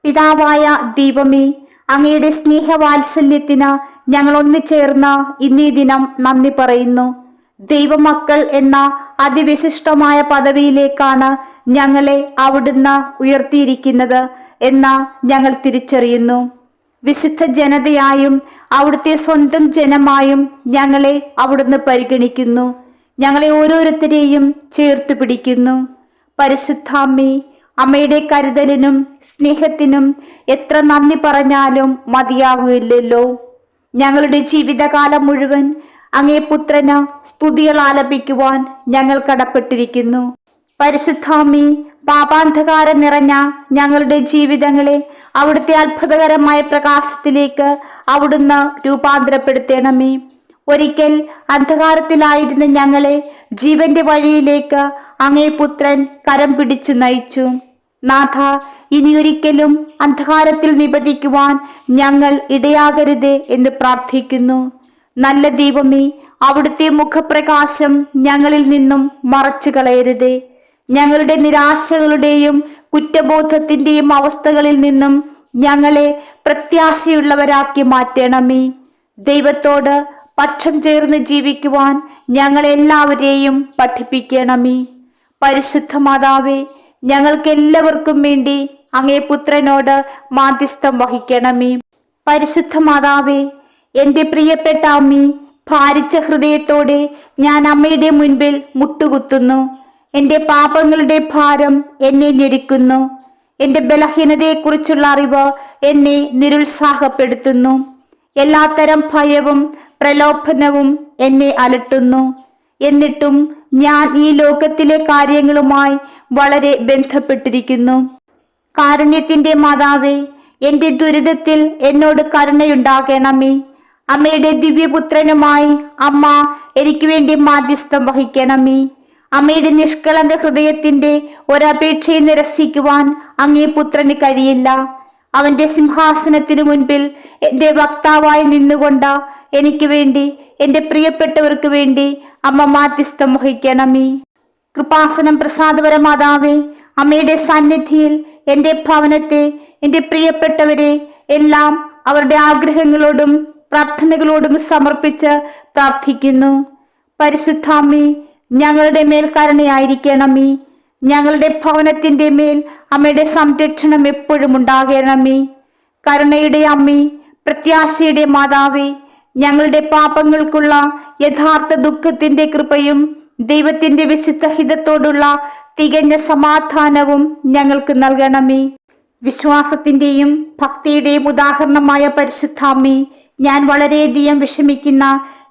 പിതാവായ ദൈവമേ, അങ്ങയുടെ സ്നേഹവാത്സല്യത്തിന് ഞങ്ങൾ ഒന്നുചേർന്ന് ഇന്നീ ദിനം നന്ദി പറയുന്നു. ദൈവമക്കൾ എന്ന അതിവിശിഷ്ടമായ പദവിയിലേക്കാണ് ഞങ്ങളെ അവിടുന്ന് ഉയർത്തിയിരിക്കുന്നത് എന്ന് ഞങ്ങൾ തിരിച്ചറിയുന്നു. വിശുദ്ധ ജനതയായും അവിടുത്തെ സ്വന്തം ജനമായും ഞങ്ങളെ അവിടുന്ന് പരിഗണിക്കുന്നു. ഞങ്ങളെ ഓരോരുത്തരെയും ചേർത്ത് പിടിക്കുന്നു. പരിശുദ്ധാമ്മേ, അമ്മയുടെ കരുതലിനും സ്നേഹത്തിനും എത്ര നന്ദി പറഞ്ഞാലും മതിയാകുകയില്ലല്ലോ. ഞങ്ങളുടെ ജീവിതകാലം മുഴുവൻ അങ്ങേ പുത്രന് സ്തുതികൾ ആലപിക്കുവാൻ ഞങ്ങൾ കടപ്പെട്ടിരിക്കുന്നു. പരിശുദ്ധാമ്മേ, പാപാന്ധകാരം നിറഞ്ഞ ഞങ്ങളുടെ ജീവിതങ്ങളെ അവിടുത്തെ അത്ഭുതകരമായ പ്രകാശത്തിലേക്ക് അവിടുന്ന് രൂപാന്തരപ്പെടുത്തണമേ. ഒരിക്കൽ അന്ധകാരത്തിലായിരുന്ന ഞങ്ങളെ ജീവന്റെ വഴിയിലേക്ക് അങ്ങേ പുത്രൻ കരം പിടിച്ചു നയിച്ചു. നാഥ, ഇനിയൊരിക്കലും അന്ധകാരത്തിൽ നിപതിക്കുവാൻ ഞങ്ങൾ ഇടയാകരുതേ എന്ന് പ്രാർത്ഥിക്കുന്നു. നല്ല ദൈവമേ, അവിടുത്തെ മുഖപ്രകാശം ഞങ്ങളിൽ നിന്നും മറച്ചു കളയരുതേ. ഞങ്ങളുടെ നിരാശകളുടെയും കുറ്റബോധത്തിന്റെയും അവസ്ഥകളിൽ നിന്നും ഞങ്ങളെ പ്രത്യാശയുള്ളവരാക്കി മാറ്റണമേ. ദൈവത്തോട് പക്ഷം ചേർന്ന് ജീവിക്കുവാൻ ഞങ്ങളെല്ലാവരെയും പഠിപ്പിക്കണമേ. പരിശുദ്ധ മാതാവേ, ഞങ്ങൾക്ക് എല്ലാവർക്കും വേണ്ടി അങ്ങേ പുത്രനോട് മാധ്യസ്ഥം വഹിക്കണമേ. പരിശുദ്ധ മാതാവേ, എൻ്റെ പ്രിയപ്പെട്ട അമ്മി, ഭാരിച്ച ഹൃദയത്തോടെ ഞാൻ അമ്മയുടെ മുൻപിൽ മുട്ടുകുത്തുന്നു. എൻ്റെ പാപങ്ങളുടെ ഭാരം എന്നെ ഞെരുക്കുന്നു. എൻ്റെ ബലഹീനതയെക്കുറിച്ചുള്ള അറിവ് എന്നെ നിരുത്സാഹപ്പെടുത്തുന്നു. എല്ലാത്തരം ഭയവും പ്രലോഭനവും എന്നെ അലട്ടുന്നു. എന്നിട്ടും ഞാൻ ഈ ലോകത്തിലെ കാര്യങ്ങളുമായി വളരെ ബന്ധപ്പെട്ടിരിക്കുന്നു. കാരുണ്യത്തിന്റെ മാതാവേ, എൻ്റെ ദുരിതത്തിൽ എന്നോട് കരുണയുണ്ടാകണമേ. അമ്മയുടെ ദിവ്യപുത്രനുമായി അമ്മ എനിക്ക് വേണ്ടി മാധ്യസ്ഥം വഹിക്കണമേ. അമ്മയുടെ നിഷ്കളങ്ക ഹൃദയത്തിന്റെ ഒരപേക്ഷയും നിരസിക്കുവാൻ അങ്ങേ പുത്രന് കഴിയില്ല. അവന്റെ സിംഹാസനത്തിനു മുൻപിൽ എൻ്റെ വക്താവായി നിന്നുകൊണ്ട് എനിക്ക് വേണ്ടി, എൻ്റെ പ്രിയപ്പെട്ടവർക്ക് വേണ്ടി അമ്മ മാധ്യസ്ഥം വഹിക്കണമേ. കൃപാസനം പ്രസാദപര മാതാവേ, അമ്മയുടെ സന്നിധിയിൽ എൻ്റെ ഭവനത്തെ, എൻ്റെ പ്രിയപ്പെട്ടവരെ എല്ലാം അവരുടെ ആഗ്രഹങ്ങളോടും പ്രാർത്ഥനകളോടും സമർപ്പിച്ച് പ്രാർത്ഥിക്കുന്നു. പരിശുദ്ധാമ്മേ, ഞങ്ങളുടെ മേൽ കരുണയായിരിക്കണമേ. ഞങ്ങളുടെ ഭവനത്തിന്റെ മേൽ അമ്മയുടെ സംരക്ഷണം എപ്പോഴും ഉണ്ടാകണമേ. കരുണയുടെ അമ്മേ, പ്രത്യാശയുടെ മാതാവേ, ഞങ്ങളുടെ പാപങ്ങൾക്കുള്ള യഥാർത്ഥ ദുഃഖത്തിന്റെ കൃപയും ദൈവത്തിന്റെ വിശുദ്ധ ഹിതത്തോടുള്ള തികഞ്ഞ സമാധാനവും ഞങ്ങൾക്ക് നൽകണമേ. വിശ്വാസത്തിന്റെയും ഭക്തിയുടെയും ഉദാഹരണമായ പരിശുദ്ധാമ്മേ, ഞാൻ വളരെയധികം വിഷമിക്കുന്ന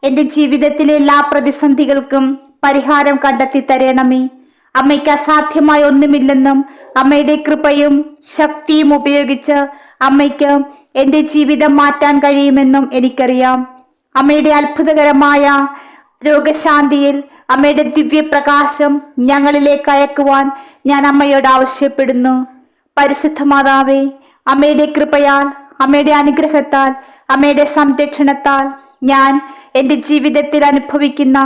എൻ്റെ ജീവിതത്തിലെ എല്ലാ പ്രതിസന്ധികൾക്കും പരിഹാരം കണ്ടെത്തി തരണമേ. അമ്മയ്ക്ക് അസാധ്യമായ ഒന്നുമില്ലെന്നും അമ്മയുടെ കൃപയും ശക്തിയും ഉപയോഗിച്ച് അമ്മയ്ക്ക് എൻ്റെ ജീവിതം മാറ്റാൻ കഴിയുമെന്നും എനിക്കറിയാം. അമ്മയുടെ അത്ഭുതകരമായ രോഗശാന്തിയിൽ അമ്മയുടെ ദിവ്യപ്രകാശം ഞങ്ങളിലേക്ക് അയക്കുവാൻ ഞാൻ അമ്മയോട് ആവശ്യപ്പെടുന്നു. പരിശുദ്ധ മാതാവേ, അമ്മയുടെ കൃപയാൽ, അമ്മയുടെ അനുഗ്രഹത്താൽ, അമ്മയുടെ സംരക്ഷണത്താൽ ഞാൻ എൻ്റെ ജീവിതത്തിൽ അനുഭവിക്കുന്ന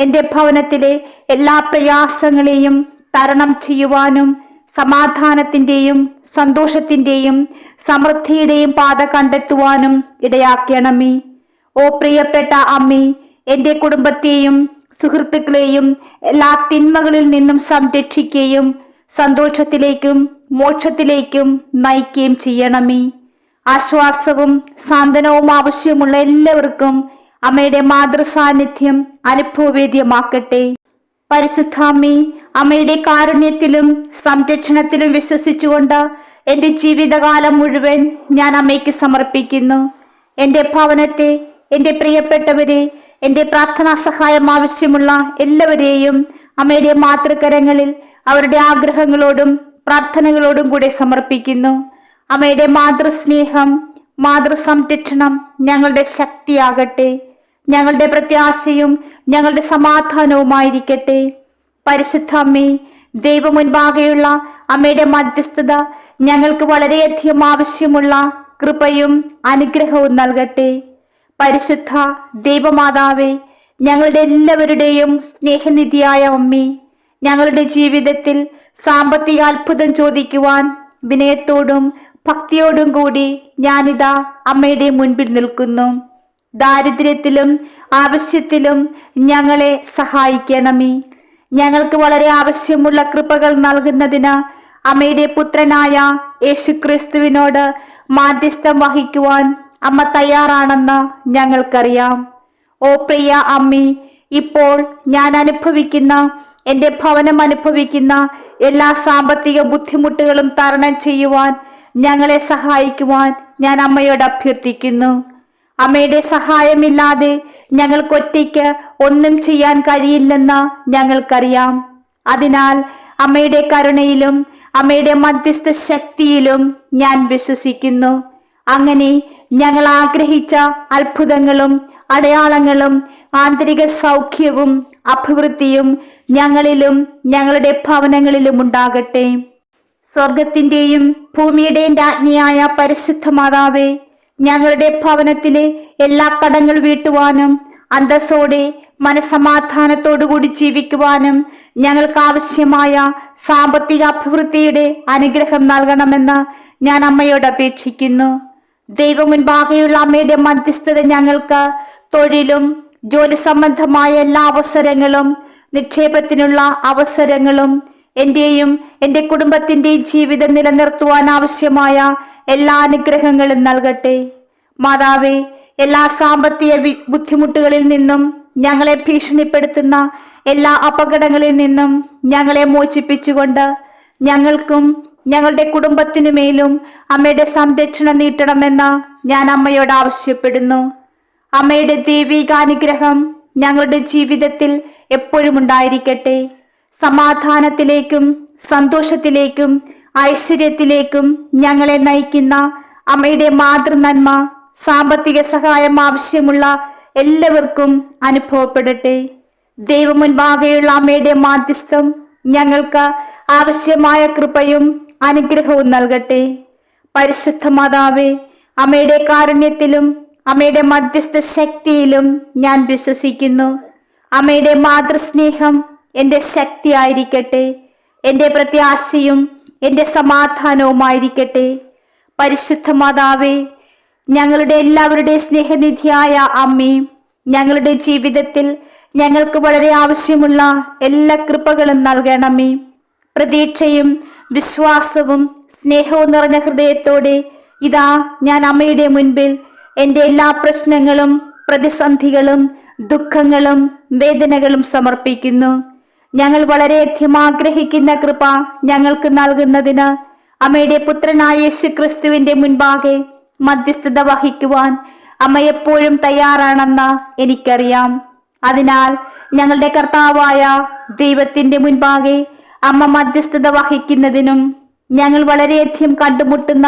എൻ്റെ ഭവനത്തിലെ എല്ലാ പ്രയാസങ്ങളെയും തരണം ചെയ്യുവാനും സമാധാനത്തിൻ്റെയും സന്തോഷത്തിൻ്റെയും സമൃദ്ധിയുടെയും പാത കണ്ടെത്തുവാനും ഇടയാക്കണമേ. ഓ പ്രിയപ്പെട്ട അമ്മേ, എൻ്റെ കുടുംബത്തെയും സുഹൃത്തുക്കളെയും എല്ലാ തിന്മകളിൽ നിന്നും സംരക്ഷിക്കുകയും സന്തോഷത്തിലേക്കും മോക്ഷത്തിലേക്കും നയിക്കുകയും ചെയ്യണമേ. ആശ്വാസവും സാന്ത്വനവും ആവശ്യമുള്ള എല്ലാവർക്കും അമ്മയുടെ മാതൃസാന്നിധ്യം അനുഭവവേദ്യമാക്കട്ടെ. പരിശുദ്ധാമ്മേ, അമ്മയുടെ കാരുണ്യത്തിലും സംരക്ഷണത്തിലും വിശ്വസിച്ചുകൊണ്ട് എൻ്റെ ജീവിതകാലം മുഴുവൻ ഞാൻ അമ്മയ്ക്ക് സമർപ്പിക്കുന്നു. എൻ്റെ ഭവനത്തെ, എൻ്റെ പ്രിയപ്പെട്ടവരെ, എൻ്റെ പ്രാർത്ഥനാ സഹായം ആവശ്യമുള്ള എല്ലാവരെയും അമ്മയുടെ മാതൃകരങ്ങളിൽ അവരുടെ ആഗ്രഹങ്ങളോടും പ്രാർത്ഥനകളോടും കൂടെ സമർപ്പിക്കുന്നു. അമ്മയുടെ മാതൃസ്നേഹം, മാതൃസംരക്ഷണം ഞങ്ങളുടെ ശക്തിയാകട്ടെ. ഞങ്ങളുടെ പ്രത്യാശയും ഞങ്ങളുടെ സമാധാനവുമായിരിക്കട്ടെ. പരിശുദ്ധ അമ്മേ, ദൈവമുൻപാകെയുള്ള അമ്മയുടെ മധ്യസ്ഥത ഞങ്ങൾക്ക് വളരെയധികം ആവശ്യമുള്ള കൃപയും അനുഗ്രഹവും നൽകട്ടെ. പരിശുദ്ധ ദൈവമാതാവേ, ഞങ്ങളുടെ എല്ലാവരുടെയും സ്നേഹനിധിയായ അമ്മേ, ഞങ്ങളുടെ ജീവിതത്തിൽ സാമ്പത്തിക അത്ഭുതം ചോദിക്കുവാൻ വിനയത്തോടും ഭക്തിയോടും കൂടി ഞാനിതാ അമ്മയുടെ മുൻപിൽ നിൽക്കുന്നു. ദാരിദ്ര്യത്തിലും ആവശ്യത്തിലും ഞങ്ങളെ സഹായിക്കണമേ. ഞങ്ങൾക്ക് വളരെ ആവശ്യമുള്ള കൃപകൾ നൽകുന്നതിന് അമ്മയുടെ പുത്രനായ യേശുക്രിസ്തുവിനോട് മാധ്യസ്ഥം വഹിക്കുവാൻ അമ്മ തയ്യാറാണെന്ന് ഞങ്ങൾക്കറിയാം. ഓ പ്രിയ അമ്മേ, ഇപ്പോൾ ഞാൻ അനുഭവിക്കുന്ന, എൻ്റെ ഭവനം അനുഭവിക്കുന്ന എല്ലാ സാമ്പത്തിക ബുദ്ധിമുട്ടുകളും തരണം ചെയ്യുവാൻ ഞങ്ങളെ സഹായിക്കുവാൻ ഞാൻ അമ്മയോട് അഭ്യർത്ഥിക്കുന്നു. അമ്മയുടെ സഹായമില്ലാതെ ഞങ്ങൾക്കൊറ്റയ്ക്ക് ഒന്നും ചെയ്യാൻ കഴിയില്ലെന്ന് ഞങ്ങൾക്കറിയാം. അതിനാൽ അമ്മയുടെ കരുണയിലും അമ്മയുടെ മധ്യസ്ഥ ശക്തിയിലും ഞാൻ വിശ്വസിക്കുന്നു. അങ്ങനെ ഞങ്ങൾ ആഗ്രഹിച്ച അത്ഭുതങ്ങളും അടയാളങ്ങളും ആന്തരിക സൗഖ്യവും അഭിവൃദ്ധിയും ഞങ്ങളിലും ഞങ്ങളുടെ ഭവനങ്ങളിലും ഉണ്ടാകട്ടെ. സ്വർഗത്തിന്റെയും ഭൂമിയുടെയും രാജ്ഞിയായ പരിശുദ്ധ മാതാവേ, ഞങ്ങളുടെ ഭവനത്തിലെ എല്ലാ കടങ്ങൾ വീട്ടുവാനും അന്തസ്സോടെ മനസമാധാനത്തോടുകൂടി ജീവിക്കുവാനും ഞങ്ങൾക്ക് ആവശ്യമായ സാമ്പത്തിക അഭിവൃദ്ധിയുടെ അനുഗ്രഹം നൽകണമെന്ന് ഞാൻ അമ്മയോട് അപേക്ഷിക്കുന്നു. ദൈവം മുൻപാകെയുള്ള അമ്മയുടെ മധ്യസ്ഥത ഞങ്ങൾക്ക് തൊഴിലും ജോലി സംബന്ധമായ എല്ലാ അവസരങ്ങളും നിക്ഷേപത്തിനുള്ള അവസരങ്ങളും എന്റെയും എൻ്റെ കുടുംബത്തിന്റെയും ജീവിതം നിലനിർത്തുവാൻ ആവശ്യമായ എല്ലാ അനുഗ്രഹങ്ങളും നൽകട്ടെ. മാതാവേ, എല്ലാ സാമ്പത്തിക ബുദ്ധിമുട്ടുകളിൽ നിന്നും ഞങ്ങളെ ഭീഷണിപ്പെടുത്തുന്ന എല്ലാ അപകടങ്ങളിൽ നിന്നും ഞങ്ങളെ മോചിപ്പിച്ചുകൊണ്ട് ഞങ്ങൾക്കും ഞങ്ങളുടെ കുടുംബത്തിനുമേലും അമ്മയുടെ സംരക്ഷണം നീട്ടണമെന്ന് ഞാൻ അമ്മയോട് ആവശ്യപ്പെടുന്നു. അമ്മയുടെ ദൈവികാനുഗ്രഹം ഞങ്ങളുടെ ജീവിതത്തിൽ എപ്പോഴും ഉണ്ടായിരിക്കട്ടെ. സമാധാനത്തിലേക്കും സന്തോഷത്തിലേക്കും ഐശ്വര്യത്തിലേക്കും ഞങ്ങളെ നയിക്കുന്ന അമ്മയുടെ മാതൃനന്മ സാമ്പത്തിക സഹായം ആവശ്യമുള്ള എല്ലാവർക്കും അനുഭവപ്പെടട്ടെ. ദൈവം മുൻപാകെയുള്ള അമ്മയുടെ മാധ്യസ്ഥം ഞങ്ങൾക്ക് ആവശ്യമായ കൃപയും അനുഗ്രഹവും നൽകട്ടെ. പരിശുദ്ധ മാതാവേ, അമ്മയുടെ കാരുണ്യത്തിലും അമ്മയുടെ മധ്യസ്ഥ ശക്തിയിലും ഞാൻ വിശ്വസിക്കുന്നു. അമ്മയുടെ മാതൃസ്നേഹം എൻ്റെ ശക്തിയായിരിക്കട്ടെ, എൻ്റെ പ്രത്യാശയും എൻ്റെ സമാധാനവുമായിരിക്കട്ടെ. പരിശുദ്ധ മാതാവേ, ഞങ്ങളുടെ എല്ലാവരുടെയും സ്നേഹനിധിയായ അമ്മേ, ഞങ്ങളുടെ ജീവിതത്തിൽ ഞങ്ങൾക്ക് വളരെ ആവശ്യമുള്ള എല്ലാ കൃപകളും നൽകണമേ. പ്രതീക്ഷയും വിശ്വാസവും സ്നേഹവും നിറഞ്ഞ ഹൃദയത്തോടെ ഇതാ ഞാൻ അമ്മയുടെ മുൻപിൽ എൻ്റെ എല്ലാ പ്രശ്നങ്ങളും പ്രതിസന്ധികളും ദുഃഖങ്ങളും വേദനകളും സമർപ്പിക്കുന്നു. ഞങ്ങൾ വളരെയധികം ആഗ്രഹിക്കുന്ന കൃപ ഞങ്ങൾക്ക് നൽകുന്നതിന് അമ്മയുടെ പുത്രനായ യേശുക്രിസ്തുവിന്റെ മുൻപാകെ മധ്യസ്ഥത വഹിക്കുവാൻ അമ്മ എപ്പോഴും തയ്യാറാണെന്ന് എനിക്കറിയാം. അതിനാൽ ഞങ്ങളുടെ കർത്താവായ ദൈവത്തിന്റെ മുൻപാകെ അമ്മ മധ്യസ്ഥത വഹിക്കുന്നതിനും ഞങ്ങൾ വളരെയധികം കണ്ടുമുട്ടുന്ന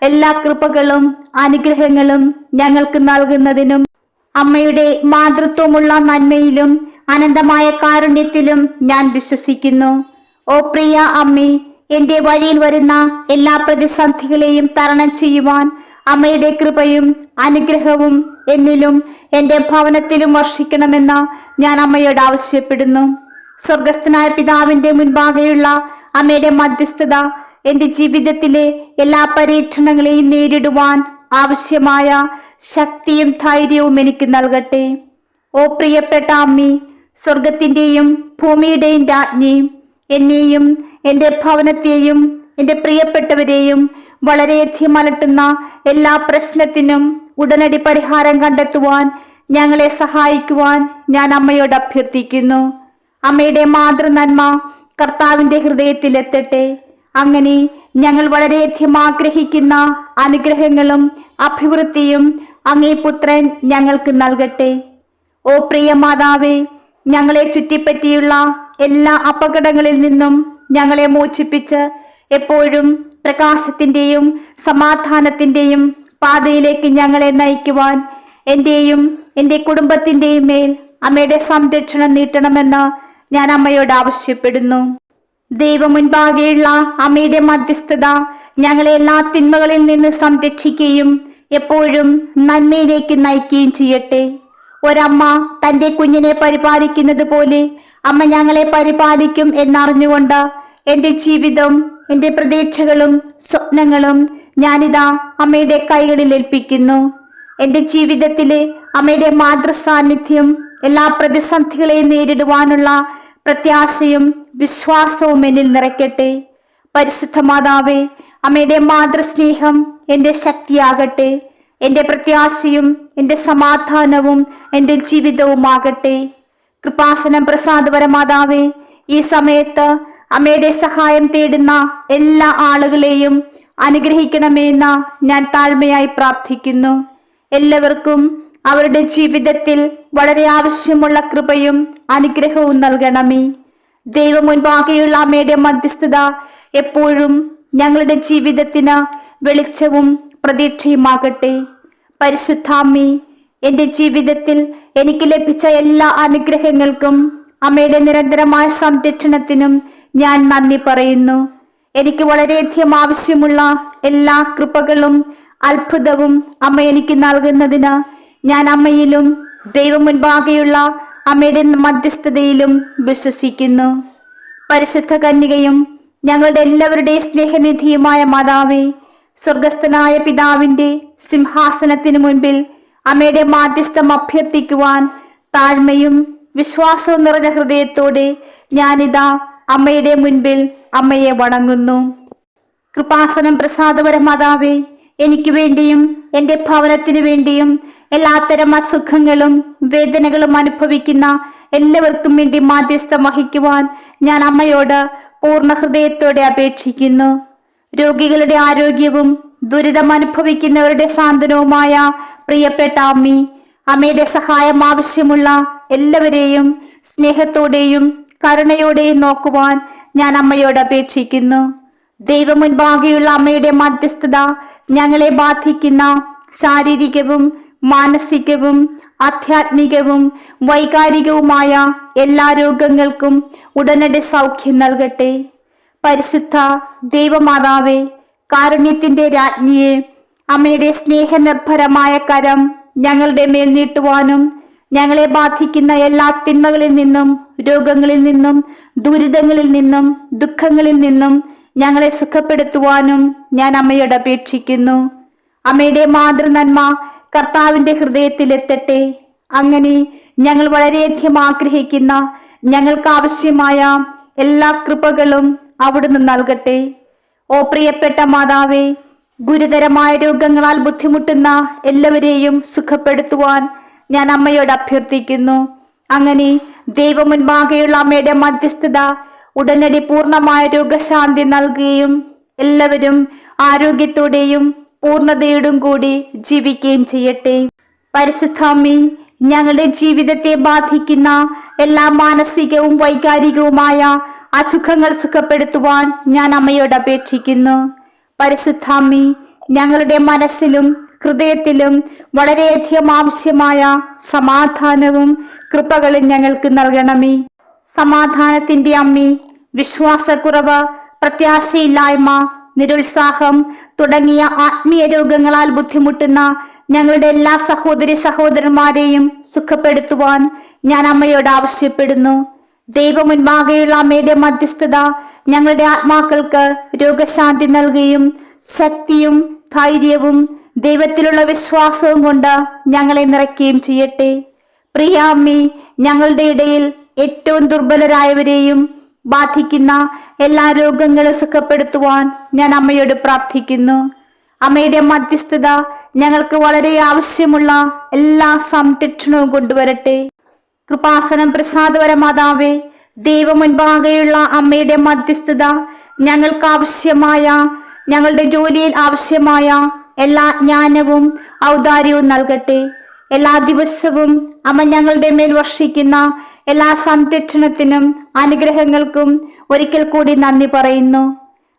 എല്ലാ കൃപകളും അനുഗ്രഹങ്ങളും ഞങ്ങൾക്ക് നൽകുന്നതിനും അമ്മയുടെ മാതൃത്വമുള്ള നന്മയിലും അനന്തമായ കാരുണ്യത്തിലും ഞാൻ വിശ്വസിക്കുന്നു. ഓ പ്രിയ അമ്മേ, എന്റെ വഴിയിൽ വരുന്ന എല്ലാ പ്രതിസന്ധികളെയും തരണം ചെയ്യുവാൻ അമ്മയുടെ കൃപയും അനുഗ്രഹവും എന്നിലും എൻ്റെ ഭവനത്തിലും വർഷിക്കണമെന്ന് ഞാൻ അമ്മയോട് ആവശ്യപ്പെടുന്നു. സ്വർഗസ്ഥനായ പിതാവിന്റെ മുൻപാകെയുള്ള അമ്മയുടെ മധ്യസ്ഥത എൻ്റെ ജീവിതത്തിലെ എല്ലാ പരീക്ഷണങ്ങളെയും നേരിടുവാൻ ആവശ്യമായ ശക്തിയും ധൈര്യവും എനിക്ക് നൽകട്ടെ. ഓ പ്രിയപ്പെട്ട അമ്മേ, സ്വർഗത്തിന്റെയും ഭൂമിയുടെയും രാജ്ഞി, എന്നെയും എൻ്റെ ഭവനത്തെയും എൻ്റെ പ്രിയപ്പെട്ടവരെയും വളരെയധികം അലട്ടുന്ന എല്ലാ പ്രശ്നത്തിനും ഉടനടി പരിഹാരം കണ്ടെത്തുവാൻ ഞങ്ങളെ സഹായിക്കുവാൻ ഞാൻ അമ്മയോട് അഭ്യർത്ഥിക്കുന്നു. അമ്മയുടെ മാതൃനന്മ കർത്താവിന്റെ ഹൃദയത്തിലെത്തട്ടെ. അങ്ങനെ ഞങ്ങൾ വളരെയധികം ആഗ്രഹിക്കുന്ന അനുഗ്രഹങ്ങളും അഭിവൃദ്ധിയും അങ്ങേ പുത്രൻ ഞങ്ങൾക്ക് നൽകട്ടെ. ഓ പ്രിയ മാതാവേ, ഞങ്ങളെ ചുറ്റിപ്പറ്റിയുള്ള എല്ലാ അപകടങ്ങളിൽ നിന്നും ഞങ്ങളെ മോചിപ്പിച്ച് എപ്പോഴും പ്രകാശത്തിന്റെയും സമാധാനത്തിന്റെയും പാതയിലേക്ക് ഞങ്ങളെ നയിക്കുവാൻ എന്റെയും എൻ്റെ കുടുംബത്തിന്റെയും മേൽ അമ്മയുടെ സംരക്ഷണം നീട്ടണമെന്ന് ഞാൻ അമ്മയോട് ആവശ്യപ്പെടുന്നു. ദൈവം മുൻപാകെയുള്ള അമ്മയുടെ മധ്യസ്ഥത ഞങ്ങളെ എല്ലാ തിന്മകളിൽ നിന്ന് സംരക്ഷിക്കുകയും എപ്പോഴും നന്മയിലേക്ക് നയിക്കുകയും ചെയ്യട്ടെ. ഒരമ്മ തന്റെ കുഞ്ഞിനെ പരിപാലിക്കുന്നത് പോലെ അമ്മ ഞങ്ങളെ പരിപാലിക്കും എന്നറിഞ്ഞുകൊണ്ട് എൻ്റെ ജീവിതം, എൻ്റെ പ്രതീക്ഷകളും സ്വപ്നങ്ങളും ഞാനിതാ അമ്മയുടെ കൈകളിൽ ഏൽപ്പിക്കുന്നു. എന്റെ ജീവിതത്തിലെ അമ്മയുടെ മാതൃസാന്നിധ്യം എല്ലാ പ്രതിസന്ധികളെയും നേരിടുവാനുള്ള പ്രത്യാശയും വിശ്വാസവും എന്നിൽ നിറയ്ക്കട്ടെ. പരിശുദ്ധ മാതാവേ, അമ്മയുടെ മാതൃസ്നേഹം എന്റെ ശക്തിയാകട്ടെ. എന്റെ പ്രത്യാശയും എന്റെ സമാധാനവും എന്റെ ജീവിതവുമാകട്ടെ. കൃപാസനം പ്രസാദപര മാതാവേ, ഈ സമയത്ത് അമ്മയുടെ സഹായം തേടുന്ന എല്ലാ ആളുകളെയും അനുഗ്രഹിക്കണമെന്ന് ഞാൻ താഴ്മയായി പ്രാർത്ഥിക്കുന്നു. എല്ലാവർക്കും അവരുടെ ജീവിതത്തിൽ വളരെ ആവശ്യമുള്ള കൃപയും അനുഗ്രഹവും നൽകണമേ. ദൈവം മുൻപാകെയുള്ള അമ്മയുടെ മധ്യസ്ഥത എപ്പോഴും ഞങ്ങളുടെ ജീവിതത്തിന് വെളിച്ചവും പ്രതീക്ഷയുമാകട്ടെ. പരിശുദ്ധാമ്മേ, എന്റെ ജീവിതത്തിൽ എനിക്ക് ലഭിച്ച എല്ലാ അനുഗ്രഹങ്ങൾക്കും അമ്മയുടെ നിരന്തരമായ സംരക്ഷണത്തിനും ഞാൻ നന്ദി പറയുന്നു. എനിക്ക് വളരെയധികം ആവശ്യമുള്ള എല്ലാ കൃപകളും അത്ഭുതവും അമ്മ എനിക്ക് നൽകുന്നതിന് ഞാൻ അമ്മയിലും ദൈവം മുൻപാകെയുള്ള അമ്മയുടെ മധ്യസ്ഥതയിലും വിശ്വസിക്കുന്നു. പരിശുദ്ധ കന്യകയും ഞങ്ങളുടെ എല്ലാവരുടെയും സ്നേഹനിധിയുമായ മാതാവേ, സ്വർഗസ്ഥനായ പിതാവിന്റെ സിംഹാസനത്തിനു മുൻപിൽ അമ്മയുടെ മാധ്യസ്ഥം അഭ്യർത്ഥിക്കുവാൻ താഴ്മയും വിശ്വാസവും നിറഞ്ഞ ഹൃദയത്തോടെ ഞാനിതാ അമ്മയുടെ മുൻപിൽ അമ്മയെ വണങ്ങുന്നു. കൃപാസനം പ്രസാദപര മാതാവേ, എനിക്ക് വേണ്ടിയും എൻ്റെ ഭവനത്തിനു വേണ്ടിയും എല്ലാത്തരം അസുഖങ്ങളും വേദനകളും അനുഭവിക്കുന്ന എല്ലാവർക്കും വേണ്ടി മാധ്യസ്ഥം വഹിക്കുവാൻ ഞാൻ അമ്മയോട് പൂർണ്ണ ഹൃദയത്തോടെ അപേക്ഷിക്കുന്നു. രോഗികളുടെ ആരോഗ്യവും ദുരിതം അനുഭവിക്കുന്നവരുടെ സാന്ത്വനവുമായ പ്രിയപ്പെട്ട അമ്മി, അമ്മയുടെ സഹായം ആവശ്യമുള്ള എല്ലാവരെയും സ്നേഹത്തോടെയും കരുണയോടെയും നോക്കുവാൻ ഞാൻ അമ്മയോട് അപേക്ഷിക്കുന്നു. ദൈവം മുൻപാകെയുള്ള അമ്മയുടെ മധ്യസ്ഥത ഞങ്ങളെ ബാധിക്കുന്ന ശാരീരികവും മാനസികവും ആധ്യാത്മികവും വൈകാരികവുമായ എല്ലാ രോഗങ്ങൾക്കും ഉടനടി സൗഖ്യം നൽകട്ടെ. പരിശുദ്ധ ദൈവമാതാവേ, കാരുണ്യത്തിന്റെ രാജ്ഞിയെ, അമ്മയുടെ സ്നേഹനിർഭരമായ കരം ഞങ്ങളുടെ മേൽ നീട്ടുവാനും ഞങ്ങളെ ബാധിക്കുന്ന എല്ലാ തിന്മകളിൽ നിന്നും, രോഗങ്ങളിൽ നിന്നും, ദുരിതങ്ങളിൽ നിന്നും, ദുഃഖങ്ങളിൽ നിന്നും ഞങ്ങളെ സുഖപ്പെടുത്തുവാനും ഞാൻ അമ്മയോട് അപേക്ഷിക്കുന്നു. അമ്മയുടെ മാതൃനന്മ കർത്താവിന്റെ ഹൃദയത്തിലെത്തട്ടെ. അങ്ങനെ ഞങ്ങൾ വളരെയധികം ആഗ്രഹിക്കുന്ന ഞങ്ങൾക്ക് ആവശ്യമായ എല്ലാ കൃപകളും അവിടുന്ന് നൽകട്ടെ. ഓ പ്രിയപ്പെട്ട മാതാവേ, ഗുരുതരമായ രോഗങ്ങളാൽ ബുദ്ധിമുട്ടുന്ന എല്ലാവരെയും സുഖപ്പെടുത്തുവാൻ ഞാൻ അമ്മയോട് അഭ്യർത്ഥിക്കുന്നു. അങ്ങനെ ദൈവം മുൻപാകെയുള്ള അമ്മയുടെ മധ്യസ്ഥത ഉടനടി പൂർണ്ണമായ രോഗശാന്തി നൽകുകയും എല്ലാവരും ആരോഗ്യത്തോടെയും പൂർണ്ണതയോടും കൂടി ജീവിക്കുകയും ചെയ്യട്ടെ. പരിശുദ്ധാമ്മേ, ഞങ്ങളുടെ ജീവിതത്തെ ബാധിക്കുന്ന എല്ലാ മാനസികവും വൈകാരികവുമായ അസുഖങ്ങൾ സുഖപ്പെടുത്തുവാൻ ഞാൻ അമ്മയോട് അപേക്ഷിക്കുന്നു. പരിശുദ്ധാമ്മേ, ഞങ്ങളുടെ മനസ്സിലും ഹൃദയത്തിലും വളരെയധികം ആവശ്യമായ സമാധാനവും കൃപകളും ഞങ്ങൾക്ക് നൽകണമേ. സമാധാനത്തിന്റെ അമ്മേ, വിശ്വാസക്കുറവ്, പ്രത്യാശയില്ലായ്മ, നിരുത്സാഹം തുടങ്ങിയ ആത്മീയ രോഗങ്ങളാൽ ബുദ്ധിമുട്ടുന്ന ഞങ്ങളുടെ എല്ലാ സഹോദരി സഹോദരന്മാരെയും സുഖപ്പെടുത്തുവാൻ ഞാൻ അമ്മയോട് ആവശ്യപ്പെടുന്നു. ദൈവം മുൻപാകെയുള്ള അമ്മയുടെ മധ്യസ്ഥത ഞങ്ങളുടെ ആത്മാക്കൾക്ക് രോഗശാന്തി നൽകുകയും ശക്തിയും ധൈര്യവും ദൈവത്തിലുള്ള വിശ്വാസവും കൊണ്ട് ഞങ്ങളെ നിറയ്ക്കുകയും ചെയ്യട്ടെ. പ്രിയ അമ്മേ, ഞങ്ങളുടെ ഇടയിൽ ഏറ്റവും ദുർബലരായവരെയും ബാധിക്കുന്ന എല്ലാ രോഗങ്ങളും സുഖപ്പെടുത്തുവാൻ ഞാൻ അമ്മയോട് പ്രാർത്ഥിക്കുന്നു. അമ്മയുടെ മധ്യസ്ഥത ഞങ്ങൾക്ക് വളരെ ആവശ്യമുള്ള എല്ലാ സംരക്ഷണവും കൊണ്ടുവരട്ടെ. കൃപാസനം പ്രസാദപര മാതാവേ, ദൈവം മുൻപാകെയുള്ള അമ്മയുടെ മധ്യസ്ഥത ഞങ്ങൾക്ക് ആവശ്യമായ, ഞങ്ങളുടെ ജോലിയിൽ ആവശ്യമായ എല്ലാ ജ്ഞാനവും ഔദാര്യവും നൽകട്ടെ. എല്ലാ ദിവസവും അമ്മ ഞങ്ങളുടെ മേൽ വർഷിക്കുന്ന എല്ലാ സംരക്ഷണത്തിനും അനുഗ്രഹങ്ങൾക്കും ഒരിക്കൽ കൂടി നന്ദി പറയുന്നു.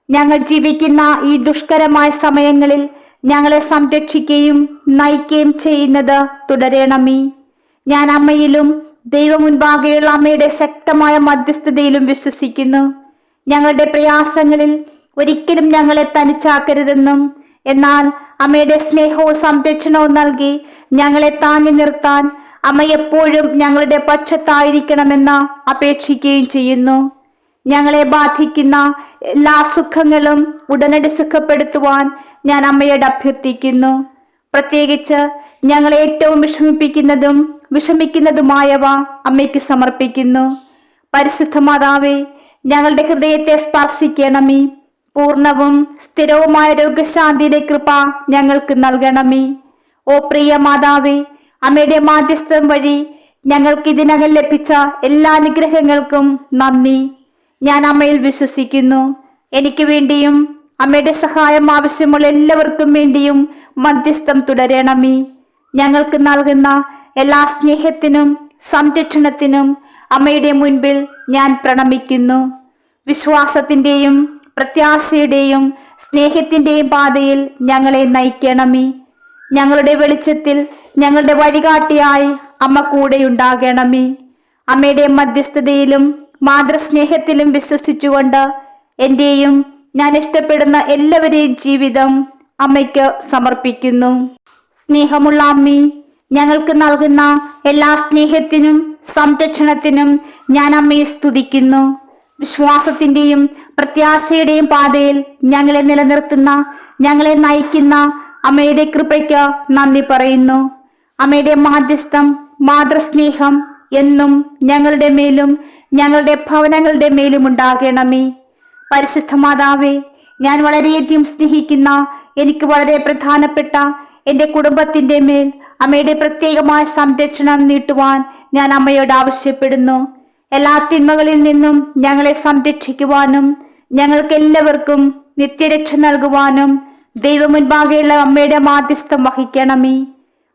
ഞങ്ങൾ ജീവിക്കുന്ന ഈ ദുഷ്കരമായ സമയങ്ങളിൽ ഞങ്ങളെ സംരക്ഷിക്കുകയും നയിക്കുകയും ചെയ്യുന്നത് തുടരണമേ. ഞാൻ അമ്മയിലും ദൈവം മുൻപാകെയുള്ള അമ്മയുടെ ശക്തമായ മധ്യസ്ഥതയിലും വിശ്വസിക്കുന്നു. ഞങ്ങളുടെ പ്രയാസങ്ങളിൽ ഒരിക്കലും ഞങ്ങളെ തനിച്ചാക്കരുതെന്നും, എന്നാൽ അമ്മയുടെ സ്നേഹവും സംരക്ഷണവും നൽകി ഞങ്ങളെ താങ്ങി നിർത്താൻ അമ്മ എപ്പോഴും ഞങ്ങളുടെ പക്ഷത്തായിരിക്കണമെന്ന് അപേക്ഷിക്കുകയും ചെയ്യുന്നു. ഞങ്ങളെ ബാധിക്കുന്ന എല്ലാ സുഖങ്ങളും ഉടനടി സുഖപ്പെടുത്തുവാൻ ഞാൻ അമ്മയോട് അഭ്യർത്ഥിക്കുന്നു. പ്രത്യേകിച്ച് ഞങ്ങളെ ഏറ്റവും വിഷമിക്കുന്നതുമായവ അമ്മയ്ക്ക് സമർപ്പിക്കുന്നു. പരിശുദ്ധ മാതാവേ, ഞങ്ങളുടെ ഹൃദയത്തെ സ്പർശിക്കണമേ. പൂർണ്ണവും സ്ഥിരവുമായ രോഗശാന്തിയുടെ കൃപ ഞങ്ങൾക്ക് നൽകണമേ. ഓ പ്രിയ മാതാവേ, അമ്മയുടെ മാധ്യസ്ഥം വഴി ഞങ്ങൾക്ക് ഇതിനകം ലഭിച്ച എല്ലാ അനുഗ്രഹങ്ങൾക്കും നന്ദി. ഞാൻ അമ്മയിൽ വിശ്വസിക്കുന്നു. എനിക്ക് വേണ്ടിയും അമ്മയുടെ സഹായം ആവശ്യമുള്ള എല്ലാവർക്കും വേണ്ടിയും മധ്യസ്ഥം തുടരണമേ. ഞങ്ങൾക്ക് നൽകുന്ന എല്ലാ സ്നേഹത്തിനും സംരക്ഷണത്തിനും അമ്മയുടെ മുൻപിൽ ഞാൻ പ്രണമിക്കുന്നു. വിശ്വാസത്തിന്റെയും പ്രത്യാശയുടെയും സ്നേഹത്തിന്റെയും പാതയിൽ ഞങ്ങളെ നയിക്കണമേ. ഞങ്ങളുടെ വെളിച്ചത്തിൽ ഞങ്ങളുടെ വഴികാട്ടിയായി അമ്മ കൂടെയുണ്ടാകണമേ. അമ്മയുടെ മധ്യസ്ഥതയിലും മാതൃസ്നേഹത്തിലും വിശ്വസിച്ചുകൊണ്ട് എന്റെയും ഞാൻ ഇഷ്ടപ്പെടുന്ന എല്ലാവരെയും ജീവിതം അമ്മയ്ക്ക് സമർപ്പിക്കുന്നു. സ്നേഹമുള്ള അമ്മേ, ഞങ്ങൾക്ക് നൽകുന്ന എല്ലാ സ്നേഹത്തിനും സംരക്ഷണത്തിനും ഞാൻ അമ്മയെ സ്തുതിക്കുന്നു. വിശ്വാസത്തിന്റെയും പ്രത്യാശയുടെയും പാതയിൽ ഞങ്ങളെ നിലനിർത്തുന്ന, ഞങ്ങളെ നയിക്കുന്ന അമ്മയുടെ കൃപയ്ക്ക് നന്ദി പറയുന്നു. അമ്മയുടെ മാധ്യസ്ഥം, മാതൃസ്നേഹം എന്നും ഞങ്ങളുടെ മേലും ഞങ്ങളുടെ ഭവനങ്ങളുടെ മേലും ഉണ്ടാകണമേ. പരിശുദ്ധ മാതാവേ, ഞാൻ വളരെയധികം സ്നേഹിക്കുന്ന, എനിക്ക് വളരെ പ്രധാനപ്പെട്ട എൻ്റെ കുടുംബത്തിൻ്റെ മേൽ അമ്മയുടെ പ്രത്യേകമായ സംരക്ഷണം നീട്ടുവാൻ ഞാൻ അമ്മയോട് ആവശ്യപ്പെടുന്നു. എല്ലാ തിന്മകളിൽ നിന്നും ഞങ്ങളെ സംരക്ഷിക്കുവാനും ഞങ്ങൾക്ക് എല്ലാവർക്കും നിത്യരക്ഷ നൽകുവാനും ദൈവമുൻപാകെയുള്ള അമ്മയുടെ മാധ്യസ്ഥം വഹിക്കണമേ.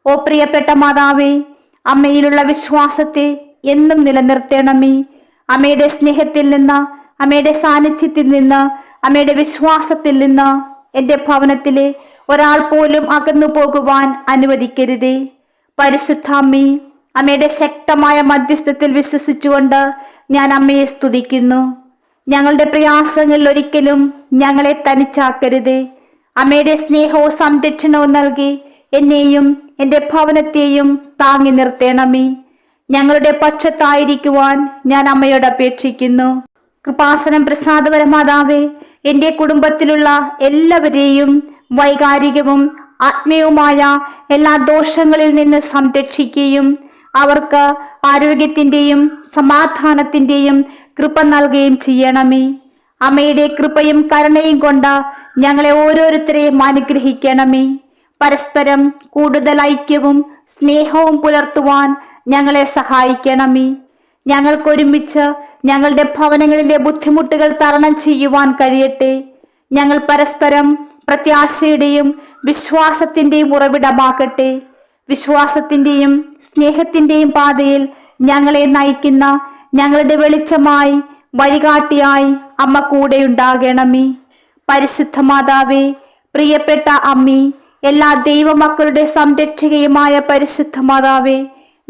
ഓ പ്രിയപ്പെട്ട മാതാവേ, അമ്മയിലുള്ള വിശ്വാസത്തെ എന്നും നിലനിർത്തണമേ. അമ്മയുടെ സ്നേഹത്തിൽ നിന്ന്, അമ്മയുടെ സാന്നിധ്യത്തിൽ നിന്ന്, അമ്മയുടെ വിശ്വാസത്തിൽ നിന്ന് എൻ്റെ ഭവനത്തിലെ ഒരാൾ പോലും അകന്നു പോകുവാൻ അനുവദിക്കരുതേ. പരിശുദ്ധ അമ്മേ, അമ്മയുടെ ശക്തമായ മധ്യസ്ഥത്തിൽ വിശ്വസിച്ചുകൊണ്ട് ഞാൻ അമ്മയെ സ്തുതിക്കുന്നു. ഞങ്ങളുടെ പ്രയാസങ്ങളിൽ ഒരിക്കലും ഞങ്ങളെ തനിച്ചാക്കരുതേ. അമ്മയുടെ സ്നേഹവും സംരക്ഷണവും നൽകി എന്നെയും എൻ്റെ ഭവനത്തെയും താങ്ങി നിർത്തണമേ. ഞങ്ങളുടെ പക്ഷത്തായിരിക്കുവാൻ ഞാൻ അമ്മയോട് അപേക്ഷിക്കുന്നു. കൃപാസനം പ്രസാദപരമാതാവേ, എൻ്റെ കുടുംബത്തിലുള്ള എല്ലാവരെയും വൈകാരികവും ആത്മീയവുമായ എല്ലാ ദോഷങ്ങളിൽ നിന്ന് സംരക്ഷിക്കുകയും അവർക്ക് ആരോഗ്യത്തിൻ്റെയും സമാധാനത്തിൻ്റെയും കൃപ നൽകുകയും ചെയ്യണമേ. അമ്മയുടെ കൃപയും കരുണയും കൊണ്ട് ഞങ്ങളെ ഓരോരുത്തരെയും അനുഗ്രഹിക്കണമേ. പരസ്പരം കൂടുതൽ ഐക്യവും സ്നേഹവും പുലർത്തുവാൻ ഞങ്ങളെ സഹായിക്കണമേ. ഞങ്ങൾക്കൊരുമിച്ച് ഞങ്ങളുടെ ഭവനങ്ങളിലെ ബുദ്ധിമുട്ടുകൾ തരണം ചെയ്യുവാൻ കഴിയട്ടെ. ഞങ്ങൾ പരസ്പരം പ്രത്യാശയുടെയും വിശ്വാസത്തിൻ്റെയും ഉറവിടമാകട്ടെ. വിശ്വാസത്തിൻ്റെയും സ്നേഹത്തിൻ്റെയും പാതയിൽ ഞങ്ങളെ നയിക്കുന്ന ഞങ്ങളുടെ വെളിച്ചമായി വഴികാട്ടിയായി അമ്മ കൂടെയുണ്ടാകണമേ. പരിശുദ്ധ മാതാവേ, പ്രിയപ്പെട്ട അമ്മേ, എല്ലാ ദൈവമക്കളുടെ സംരക്ഷകയുമായ പരിശുദ്ധ മാതാവേ,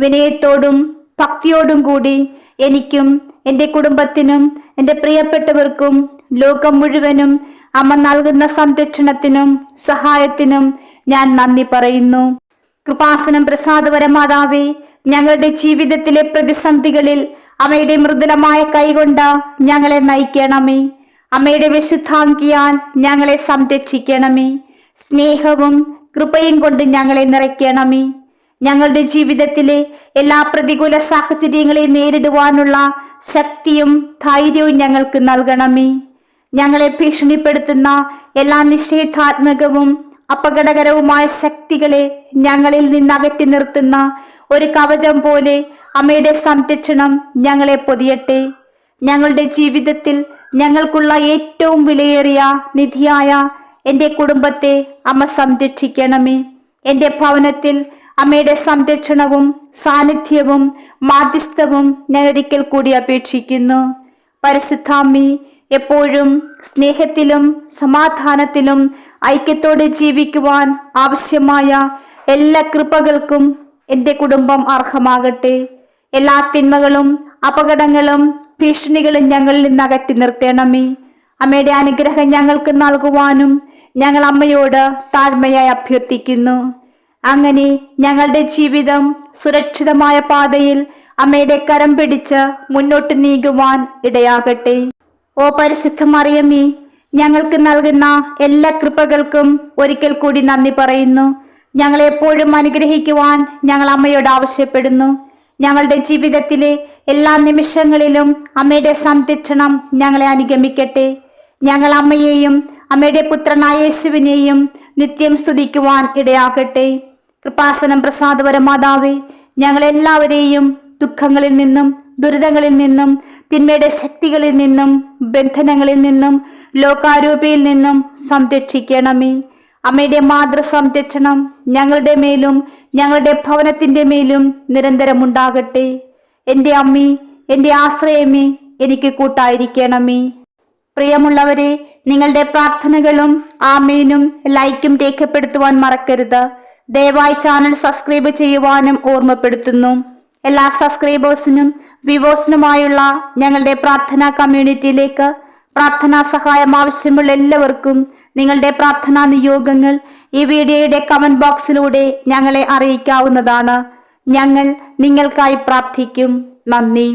വിനയത്തോടും ഭക്തിയോടും കൂടി എനിക്കും എൻ്റെ കുടുംബത്തിനും എൻ്റെ പ്രിയപ്പെട്ടവർക്കും ലോകം മുഴുവനും അമ്മ നൽകുന്ന സംരക്ഷണത്തിനും സഹായത്തിനും ഞാൻ നന്ദി പറയുന്നു. കൃപാസനം പ്രസാദപരമാതാവേ, ഞങ്ങളുടെ ജീവിതത്തിലെ പ്രതിസന്ധികളിൽ അമ്മയുടെ മൃദുലമായ കൈകൊണ്ട് ഞങ്ങളെ നയിക്കണമേ. അമ്മയുടെ വിശുദ്ധാംഗിയാൽ ഞങ്ങളെ സംരക്ഷിക്കണമേ. സ്നേഹവും കൃപയും കൊണ്ട് ഞങ്ങളെ നിറയ്ക്കണമേ. ഞങ്ങളുടെ ജീവിതത്തിലെ എല്ലാ പ്രതികൂല സാഹചര്യങ്ങളെ നേരിടുവാനുള്ള ശക്തിയും ധൈര്യവും ഞങ്ങൾക്ക് നൽകണമേ. ഞങ്ങളെ ഭീഷണിപ്പെടുത്തുന്ന എല്ലാ നിഷേധാത്മകവും അപകടകരവുമായ ശക്തികളെ ഞങ്ങളിൽ നിന്ന് അകറ്റി നിർത്തുന്ന ഒരു കവചം പോലെ അമ്മയുടെ സംരക്ഷണം ഞങ്ങളെ പൊതിയട്ടെ. ഞങ്ങളുടെ ജീവിതത്തിൽ ഞങ്ങൾക്കുള്ള ഏറ്റവും വിലയേറിയ നിധിയായ എൻ്റെ കുടുംബത്തെ അമ്മ സംരക്ഷിക്കണമേ. എൻ്റെ ഭവനത്തിൽ അമ്മയുടെ സംരക്ഷണവും സാന്നിധ്യവും മാധ്യസ്ഥവും ഞാൻ ഒരിക്കൽ കൂടി അപേക്ഷിക്കുന്നു. പരിശുദ്ധാമ്മേ, എപ്പോഴും സ്നേഹത്തിലും സമാധാനത്തിലും ഐക്യത്തോടെ ജീവിക്കുവാൻ ആവശ്യമായ എല്ലാ കൃപകൾക്കും എൻ്റെ കുടുംബം അർഹമാകട്ടെ. എല്ലാ തിന്മകളും അപകടങ്ങളും ഭീഷണികളും ഞങ്ങളിൽ നിന്ന് അകറ്റി നിർത്തണമേ. അമ്മയുടെ അനുഗ്രഹം ഞങ്ങൾക്ക് നൽകുവാനും ഞങ്ങൾ അമ്മയോട് താഴ്മയായി അഭ്യർത്ഥിക്കുന്നു. അങ്ങനെ ഞങ്ങളുടെ ജീവിതം സുരക്ഷിതമായ പാതയിൽ അമ്മയുടെ കരം പിടിച്ച് മുന്നോട്ട് നീങ്ങുവാൻ ഇടയാകട്ടെ. ഓ പരിശുദ്ധ മറിയമ്മേ, ഞങ്ങൾക്ക് നൽകുന്ന എല്ലാ കൃപകൾക്കും ഒരിക്കൽ കൂടി നന്ദി പറയുന്നു. ഞങ്ങളെ എപ്പോഴും അനുഗ്രഹിക്കുവാൻ ഞങ്ങൾ അമ്മയോട് ആവശ്യപ്പെടുന്നു. ഞങ്ങളുടെ ജീവിതത്തിലെ എല്ലാ നിമിഷങ്ങളിലും അമ്മയുടെ സംരക്ഷണം ഞങ്ങളെ അനുഗമിക്കട്ടെ. ഞങ്ങൾ അമ്മയെയും അമ്മയുടെ പുത്രനായ യേശുവിനെയും നിത്യം സ്തുതിക്കുവാൻ ഇടയാകട്ടെ. കൃപാസനം പ്രസാദപരമാതാവേ, ഞങ്ങളെല്ലാവരെയും ദുഃഖങ്ങളിൽ നിന്നും ദുരിതങ്ങളിൽ നിന്നും തിന്മയുടെ ശക്തികളിൽ നിന്നും ബന്ധനങ്ങളിൽ നിന്നും ലോകാരൂപിയിൽ നിന്നും സംരക്ഷിക്കണമേ. അമ്മയുടെ മാതൃ സംരക്ഷണം ഞങ്ങളുടെ മേലും ഞങ്ങളുടെ ഭവനത്തിന്റെ മേലും നിരന്തരം ഉണ്ടാകട്ടെ. എൻ്റെ അമ്മേ, എൻ്റെ ആശ്രയമേ, എനിക്ക് കൂട്ടായിരിക്കണമേ. പ്രിയമുള്ളവരെ, നിങ്ങളുടെ പ്രാർത്ഥനകളും ആമേനും ലൈക്കും രേഖപ്പെടുത്തുവാൻ മറക്കരുത്. ദയവായി ചാനൽ സബ്സ്ക്രൈബ് ചെയ്യുവാനും ഓർമ്മപ്പെടുത്തുന്നു. എല്ലാ സബ്സ്ക്രൈബേഴ്സിനും വ്യൂവേഴ്സിനുമായുള്ള ഞങ്ങളുടെ പ്രാർത്ഥനാ കമ്മ്യൂണിറ്റിയിലേക്ക് പ്രാർത്ഥനാ സഹായം ആവശ്യമുള്ള എല്ലാവർക്കും നിങ്ങളുടെ പ്രാർത്ഥനാ നിയോഗങ്ങൾ ഈ വീഡിയോയുടെ കമന്റ് ബോക്സിലൂടെ ഞങ്ങളെ അറിയിക്കാവുന്നതാണ്. ഞങ്ങൾ നിങ്ങൾക്കായി പ്രാർത്ഥിക്കും. നന്ദി.